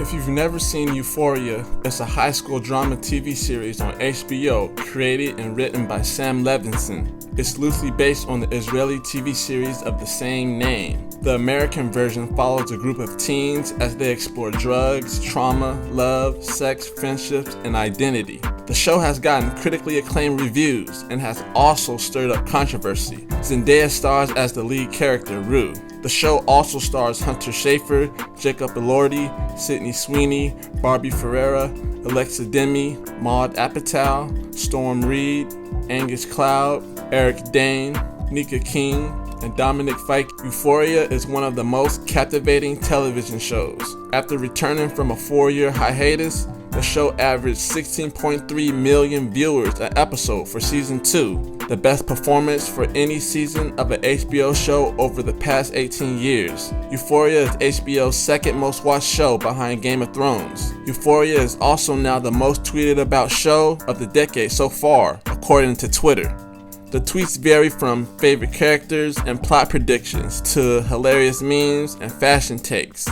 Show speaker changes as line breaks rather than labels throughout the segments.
If you've never seen Euphoria, it's a high school drama TV series on HBO created and written by Sam Levinson. It's loosely based on the Israeli TV series of the same name. The American version follows a group of teens as they explore drugs, trauma, love, sex, friendships, and identity. The show has gotten critically acclaimed reviews and has also stirred up controversy. Zendaya stars as the lead character, Rue. The show also stars Hunter Schafer, Elordi, Sweeney, Barbie Ferreira, Demie, Maude Apatow, Reid, Angus Cloud, Dane, Nika King, and Dominic Fike. Euphoria is one of the most captivating television shows. After returning from a 4-year hiatus, the show averaged 16.3 million viewers an episode for season 2, the best performance for any season of an HBO show over the past 18 years. Euphoria is HBO's second most watched show behind Game of Thrones. Euphoria is also now the most tweeted about show of the decade so far, according to Twitter. The tweets vary from favorite characters and plot predictions to hilarious memes and fashion takes.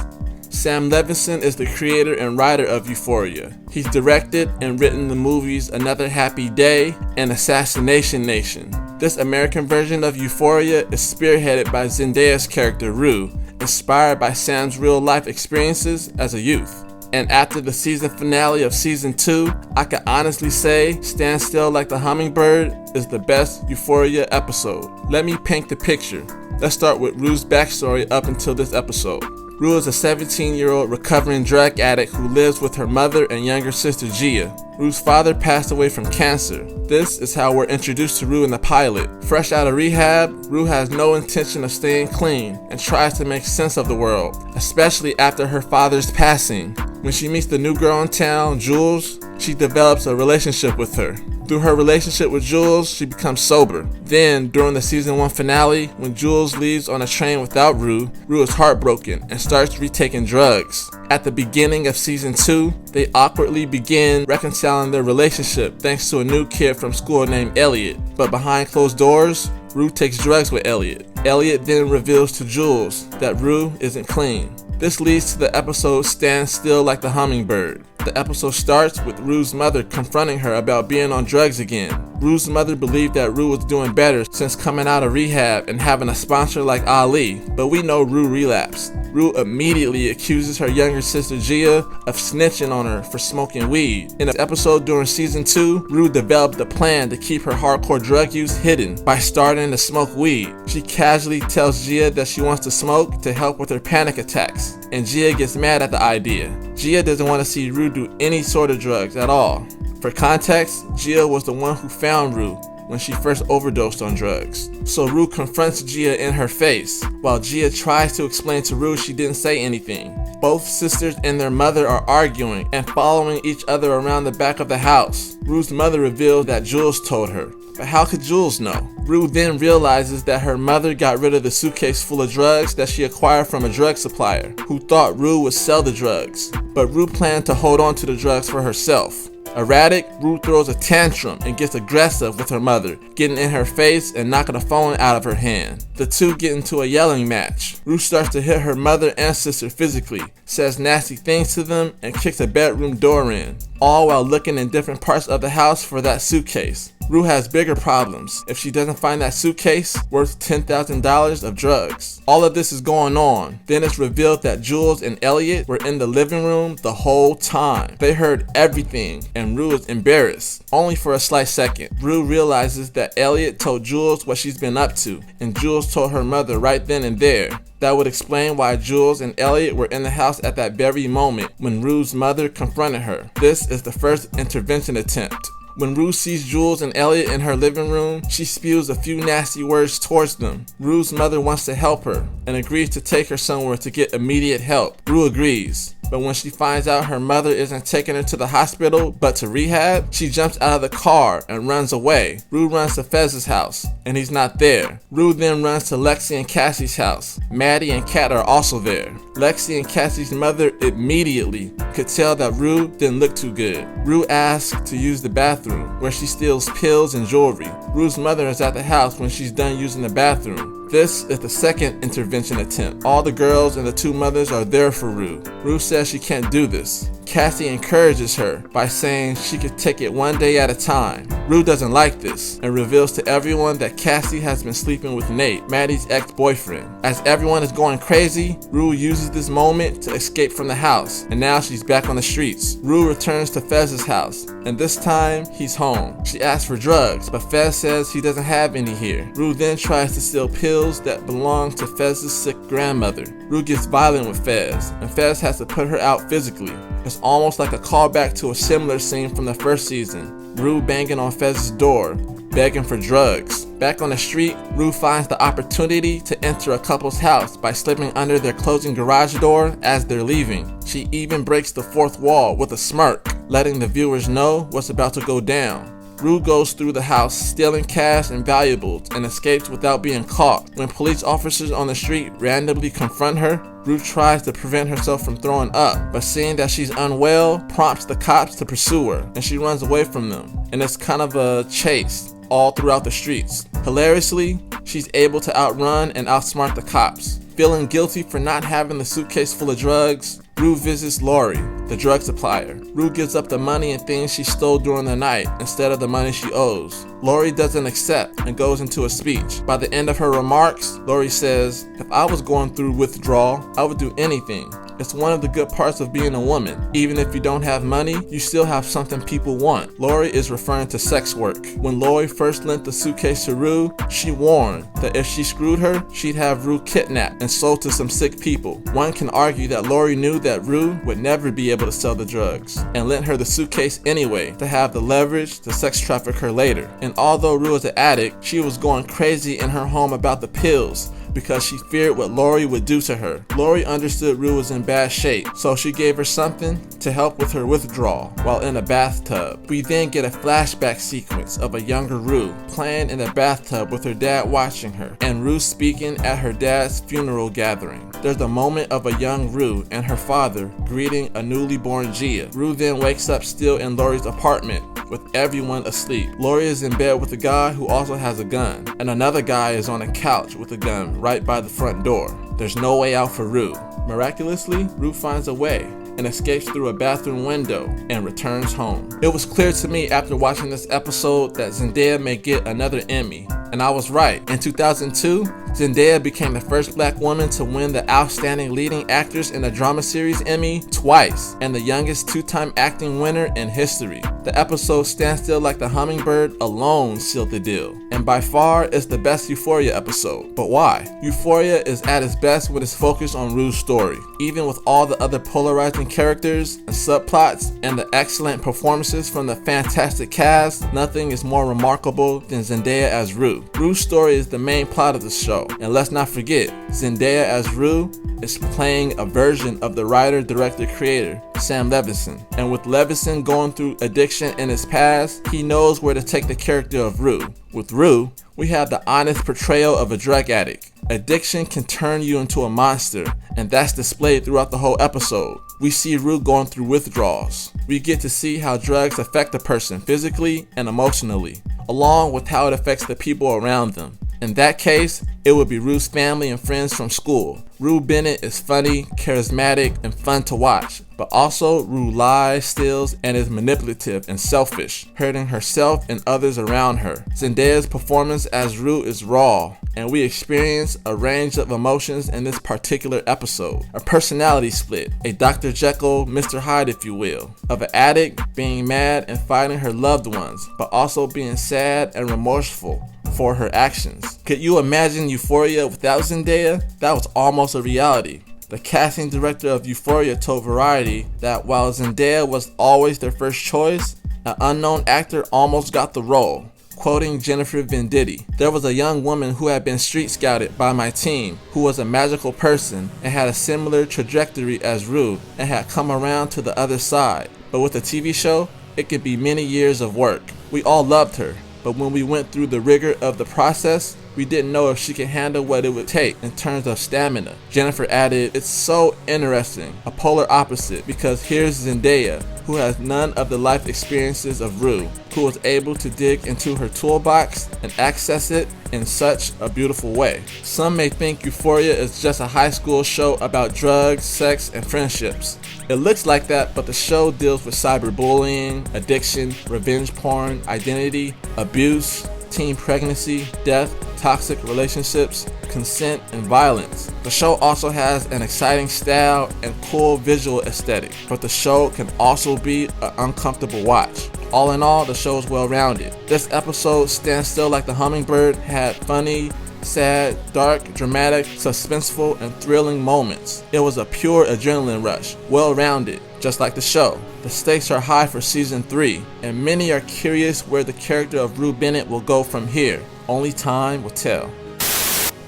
Sam Levinson is the creator and writer of Euphoria. He's directed and written the movies Another Happy Day and Assassination. This American version of Euphoria is spearheaded by Zendaya's character Rue, inspired by Sam's real-life experiences as a youth. And after the season finale of season 2, I can honestly say Still Like The Hummingbird is the best Euphoria episode. Let me paint the picture. Let's start with Rue's backstory up until this episode. Rue is a 17-year-old recovering drug addict who lives with her mother and younger sister Gia. Rue's father passed away from cancer. This is how we're introduced to Rue in the pilot. Fresh out of rehab, Rue has no intention of staying clean and tries to make sense of the world, especially after her father's passing. When she meets the new girl in town, Jules, she develops a relationship with her. Through her relationship with Jules, she becomes sober. Then, during the season 1 finale, when Jules leaves on a train without Rue, Rue is heartbroken and starts retaking drugs. At the beginning of season 2, they awkwardly begin reconciling their relationship thanks to a new kid from school named Elliot. But behind closed doors, Rue takes drugs with Elliot. Elliot then reveals to Jules that Rue isn't clean. This leads to the episode Stand Still Like The Hummingbird. The episode starts with Rue's mother confronting her about being on drugs again. Rue's mother believed that Rue was doing better since coming out of rehab and having a sponsor like Ali, but we know Rue relapsed. Rue immediately accuses her younger sister Gia of snitching on her for smoking weed. In an episode during season 2, Rue developed a plan to keep her hardcore drug use hidden by starting to smoke weed. She casually tells Gia that she wants to smoke to help with her panic attacks, and Gia gets mad at the idea. Gia doesn't want to see Rue do any sort of drugs at all. For context, Gia was the one who found Rue when she first overdosed on drugs. So Rue confronts Gia in her face, while Gia tries to explain to Rue she didn't say anything. Both sisters and their mother are arguing and following each other around the back of the house. Rue's mother reveals that Jules told her, but how could Jules know? Rue then realizes that her mother got rid of the suitcase full of drugs that she acquired from a drug supplier, who thought Rue would sell the drugs, but Rue planned to hold on to the drugs for herself. Erratic, Rue throws a tantrum and gets aggressive with her mother, getting in her face and knocking the phone out of her hand. The two get into a yelling match. Rue starts to hit her mother and sister physically, says nasty things to them, and kicks a bedroom door in, all while looking in different parts of the house for that suitcase. Rue has bigger problems if she doesn't find that suitcase worth $10,000 of drugs. All of this is going on. Then it's revealed that Jules and Elliot were in the living room the whole time. They heard everything, and Rue is embarrassed. Only for a slight second, Rue realizes that Elliot told Jules what she's been up to, and Jules told her mother right then and there. That would explain why Jules and Elliot were in the house at that very moment when Rue's mother confronted her. This is the first intervention attempt. When Rue sees Jules and Elliot in her living room, she spews a few nasty words towards them. Rue's mother wants to help her and agrees to take her somewhere to get immediate help. Rue agrees. But when she finds out her mother isn't taking her to the hospital but to rehab, she jumps out of the car and runs away. Rue runs to Fez's house, and he's not there. Rue then runs to Lexi and Cassie's house. Maddie and Kat are also there. Lexi and Cassie's mother immediately could tell that Rue didn't look too good. Rue asks to use the bathroom, where she steals pills and jewelry. Rue's mother is at the house when she's done using the bathroom. This is the second intervention attempt. All the girls and the two mothers are there for Rue. Rue says she can't do this. Cassie encourages her by saying she could take it one day at a time. Rue doesn't like this and reveals to everyone that Cassie has been sleeping with Nate, Maddie's ex-boyfriend. As everyone is going crazy, Rue uses this moment to escape from the house, and now she's back on the streets. Rue returns to Fez's house, and this time he's home. She asks for drugs, but Fez says he doesn't have any here. Rue then tries to steal pills that belong to Fez's sick grandmother. Rue gets violent with Fez, and Fez has to put her out physically. It's almost like a callback to a similar scene from the first season. Rue banging on Fez's door, begging for drugs. Back on the street, Rue finds the opportunity to enter a couple's house by slipping under their closing garage door as they're leaving. She even breaks the fourth wall with a smirk, letting the viewers know what's about to go down. Rue goes through the house, stealing cash and valuables, and escapes without being caught. When police officers on the street randomly confront her, Rue tries to prevent herself from throwing up, but seeing that she's unwell prompts the cops to pursue her, and she runs away from them. And it's kind of a chase all throughout the streets. Hilariously, she's able to outrun and outsmart the cops. Feeling guilty for not having the suitcase full of drugs, Rue visits Elordi, the drug supplier. Rue gives up the money and things she stole during the night instead of the money she owes. Elordi doesn't accept and goes into a speech. By the end of her remarks, Elordi says, "If I was going through withdrawal, I would do anything. It's one of the good parts of being a woman. Even if you don't have money, you still have something people want." Elordi is referring to sex work. When Elordi first lent the suitcase to Rue, she warned that if she screwed her, she'd have Rue kidnapped and sold to some sick people. One can argue that Elordi knew that Rue would never be able to sell the drugs, and lent her the suitcase anyway to have the leverage to sex traffic her later. And although Rue was an addict, she was going crazy in her home about the pills, because she feared what Elordi would do to her. Elordi understood Rue was in bad shape, so she gave her something to help with her withdrawal while in a bathtub. We then get a flashback sequence of a younger Rue playing in the bathtub with her dad watching her, and Rue speaking at her dad's funeral gathering. There's a moment of a young Rue and her father greeting a newly born Gia. Rue then wakes up still in Elordi's apartment with everyone asleep. Elordi is in bed with a guy who also has a gun, and another guy is on a couch with a gun right by the front door. There's no way out for Rue. Miraculously, Rue finds a way and escapes through a bathroom window and returns home. It was clear to me after watching this episode that Zendaya may get another Emmy, and I was right. In 2002, Zendaya became the first black woman to win the Outstanding Leading Actress in a Drama Series Emmy twice, and the youngest two-time acting winner in history. The episode Still Like The Hummingbird alone sealed the deal, and by far is the best Euphoria episode. But why? Euphoria is at its best when it's focused on Rue's story. Even with all the other polarizing characters and subplots and the excellent performances from the fantastic cast, nothing is more remarkable than Zendaya as Rue. Rue's story is the main plot of the show, and let's not forget, Zendaya as Rue is playing a version of the writer, director, creator, Sam Levinson. And with Levinson going through addiction in his past, he knows where to take the character of Rue. With Rue, we have the honest portrayal of a drug addict. Addiction can turn you into a monster, and that's displayed throughout the whole episode. We see Rue going through withdrawals. We get to see how drugs affect a person physically and emotionally, along with how it affects the people around them. In that case, it would be Rue's family and friends from school. Rue Bennett is funny, charismatic, and fun to watch, but also Rue lies, steals, and is manipulative and selfish, hurting herself and others around her. Zendaya's performance as Rue is raw, and we experience a range of emotions in this particular episode. A personality split, a Dr. Jekyll, Mr. Hyde if you will, of an addict being mad and fighting her loved ones, but also being sad and remorseful for her actions. Could you imagine Euphoria without Zendaya? That was almost a reality. The casting director of Euphoria told Variety that while Zendaya was always their first choice, an unknown actor almost got the role. Quoting Jennifer Venditti, "There was a young woman who had been street scouted by my team who was a magical person and had a similar trajectory as Rue and had come around to the other side. But with a TV show, it could be many years of work. We all loved her, but when we went through the rigor of the process, we didn't know if she could handle what it would take in terms of stamina." Jennifer added, "It's so interesting, a polar opposite, because here's Zendaya, who has none of the life experiences of Rue, who was able to dig into her toolbox and access it in such a beautiful way. Some may think Euphoria is just a high school show about drugs, sex, and friendships. It looks like that, but the show deals with cyberbullying, addiction, revenge porn, identity, abuse, teen pregnancy, death, toxic relationships, consent, and violence. The show also has an exciting style and cool visual aesthetic, but the show can also be an uncomfortable watch. All in all, the show is well-rounded. This episode, Stand Still Like The Hummingbird, had funny, sad, dark, dramatic, suspenseful, and thrilling moments. It was a pure adrenaline rush, well-rounded, just like the show. The stakes are high for season 3, and many are curious where the character of Rue Bennett will go from here. Only time will tell.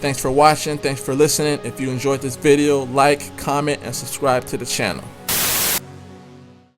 Thanks for watching, thanks for listening. If you enjoyed this video, like, comment, and subscribe to the channel.